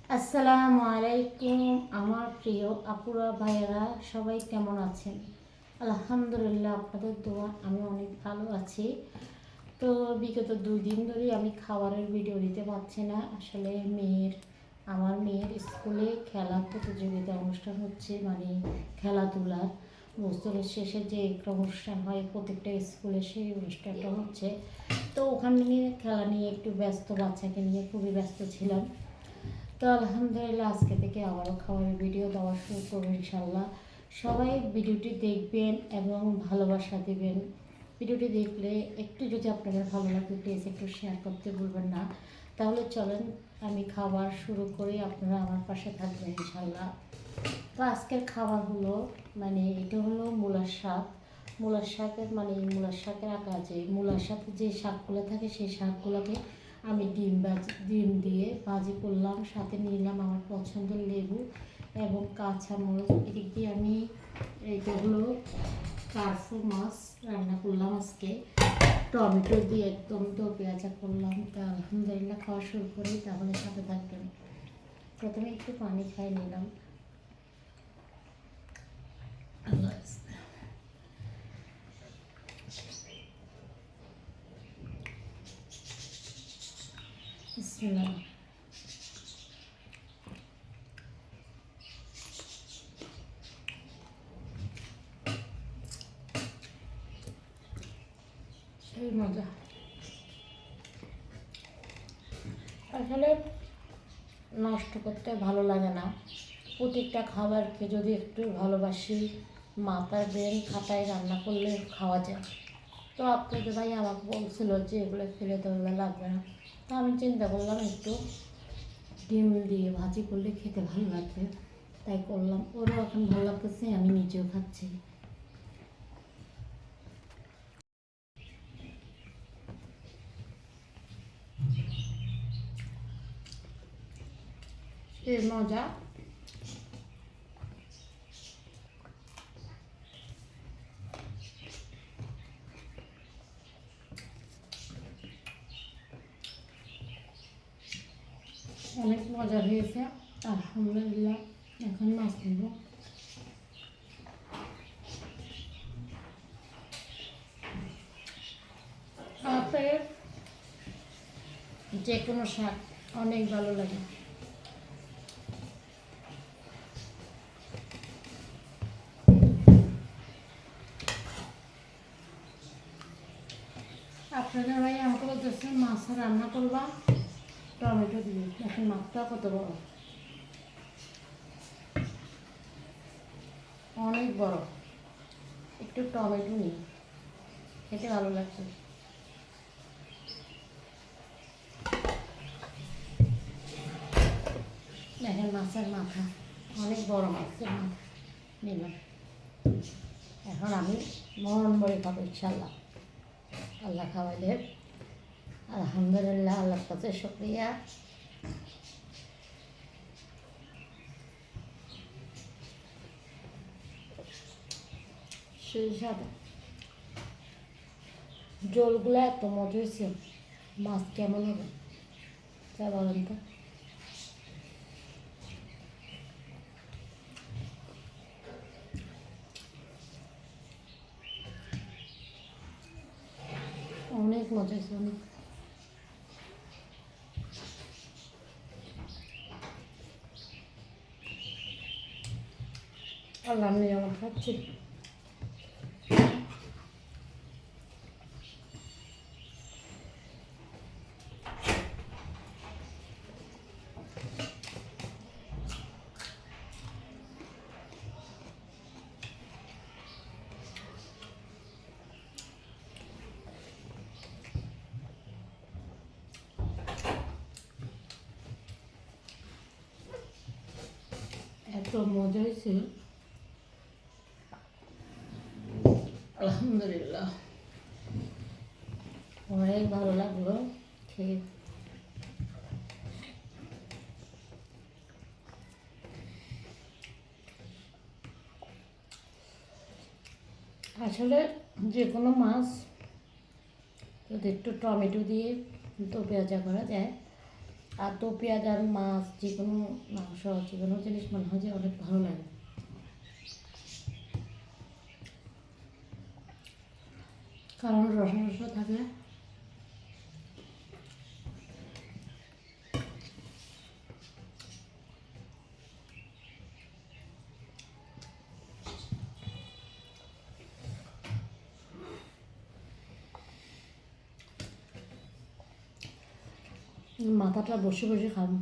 আসসালামু আলাইকুম আমার প্রিয় আপুরা ভাইয়েরা, সবাই কেমন আছেন? আলহামদুলিল্লাহ, আপনাদের দোয়া আমি অনেক ভালো আছি। তো বিগত 2 দিন ধরেই আমি খাবারের ভিডিও দিতে পারছি না। আসলে আমার মেয়ের স্কুলে খেলা প্রতিযোগিতা অনুষ্ঠান হচ্ছে, মানে খেলাধুলার বছরের শেষে যে একটা অনুষ্ঠান হয় প্রত্যেকটা স্কুলে, সেই অনুষ্ঠানটা হচ্ছে। তো ওখানে নিয়ে খেলা নিয়ে একটু ব্যস্ত, বাচ্চাকে নিয়ে খুবই ব্যস্ত ছিলাম। তো আলহামদুলিল্লাহ, আজকে থেকে আবারও খাবারের ভিডিও দেওয়া শুরু করবো ইনশাল্লাহ। সবাই ভিডিওটি দেখবেন এবং ভালোবাসা দেবেন। ভিডিওটি দেখলে একটু যদি আপনাদের ভালো লাগে প্লিজ একটু শেয়ার করতে ভুলবেন না। তাহলে চলেন আমি খাবার শুরু করি, আপনারা আমার পাশে থাকবেন ইনশাল্লাহ। তো আজকের খাবার হলো, মানে এটা হলো মূলার শাক। মূলার শাকের আঁকা, যে মূলার সাথে যে শাকগুলো থাকে সেই শাকগুলোকে আমি ডিম দিয়ে ভাজি করলাম, সাথে নিলাম আমার পছন্দের লেবু এবং কাঁচামরিচ। এদিক দিয়ে আমি এইটা হলো কার্ফু মাছ রান্না করলাম আজকে, টমেটো দিয়ে একদম তো পেঁয়াজা করলাম। তা আলহামদুলিল্লাহ খাওয়া শুরু করি, তাহলে সাথে থাকবেন। প্রথমে একটু পানি খাই নিলাম। আল্লাহ বিসমিল্লাহ। সেই মজা। আসলে নষ্ট করতে ভালো লাগে না, প্রত্যেকটা খাবারকে যদি একটু ভালোবাসি, মাথার ব্রেন খাটায় রান্না করলে খাওয়া যায়। তো আপনাদের ভাই আমাকে বলছিল যে এগুলো ফেলে দেওয়া লাগবে না, তো আমি চিন্তা করলাম একটু ডিম দিয়ে ভাজি করলে খেতে ভালো লাগবে, তাই করলাম। ওরও এখন ভালো লাগতেছে, আমি নিজেও খাচ্ছি। এই মজা। অনেক মজা হয়েছে আলহামদুলিল্লাহ। এখন মাছ নেব। আপনার যে কোনো শাক অনেক ভালো লাগে। আপনাদের ভাই আমাকে বলতেছে মাছ রান্না করবা টমেটো দিয়ে। এখন মাছটা কত বড়, অনেক বড়। একটু টমেটো নিই, খেতে ভালো লাগছে। দেখেন মাছের মাথা, অনেক বড় মাছের মাথা নিলাম। এখন আমি মন ভরে খাবো ইনশাল্লাহ। আল্লাহ খাওয়াইলে আলহামদুলিল্লাহ, আল্লাহর কাছে শুকরিয়া। সেই সাথে জলগুলো এত মজা হয়েছে, মাছ কেমন হবে তা বলেন তো। অনেক মজা হয়েছে, অনেক। আল্লাহ আমি যেমন খাচ্ছি। এত মজা হয়েছে আলহামদুলিল্লাহ, অনেক ভালো লাগলো খেয়ে। আসলে যে কোনো মাছ যদি একটু টমেটো দিয়ে তো পেঁয়াজা করা যায়, আর তো পেঁয়াজ আর মাছ যে কোনো মাংস যে কোনো জিনিস মনে হয় যে অনেক ভালো লাগে। কারণ রসা রসা থাকে। মাথাটা বসে বসে খাবো।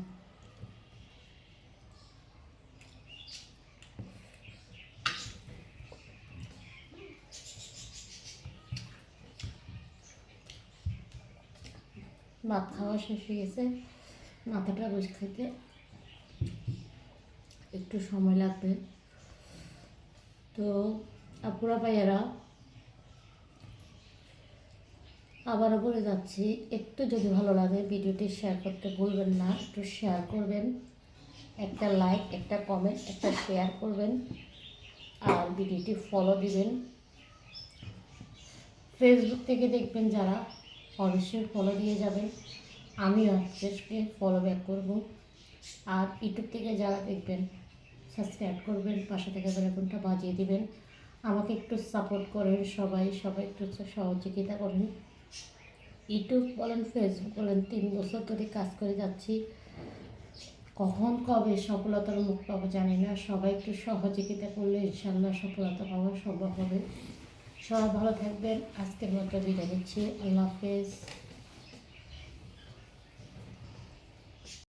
ভাত খাওয়া শেষ হয়ে গেছে, মাথাটা বসে খাইতে একটু সময় লাগবে। তো আপুরা ভাইয়ারা আবারও বলে যাচ্ছি, একটু যদি ভালো লাগে ভিডিওটি শেয়ার করতে ভুলবেন না, একটু শেয়ার করবেন, একটা লাইক, একটা কমেন্ট, একটা শেয়ার করবেন, আর ভিডিওটি ফলো দিবেন। ফেসবুক থেকে দেখবেন যারা, অবশ্যই ফলো দিয়ে যাবেন, আমিও আজকে ফলো ব্যাক করবো। আর ইউটিউব থেকে যারা দেখবেন সাবস্ক্রাইব করবেন, পাশে থেকে বেলাইকনটা বাজিয়ে দিবেন। আমাকে একটু সাপোর্ট করেন, সবাই একটু সহযোগিতা করেন। ইউটিউব বলেন, ফেসবুক বলেন, 3 বছর ধরে কাজ করে যাচ্ছি, কখন কবে সফলতার মুখ পাবো জানি না। সবাই একটু সহযোগিতা করলে ইনশাল্লাহ সফলতা পাওয়া সম্ভব হবে। সবাই ভালো থাকবেন। আজকের মতো বিদায় নিচ্ছি। আল্লাহ হাফেজ।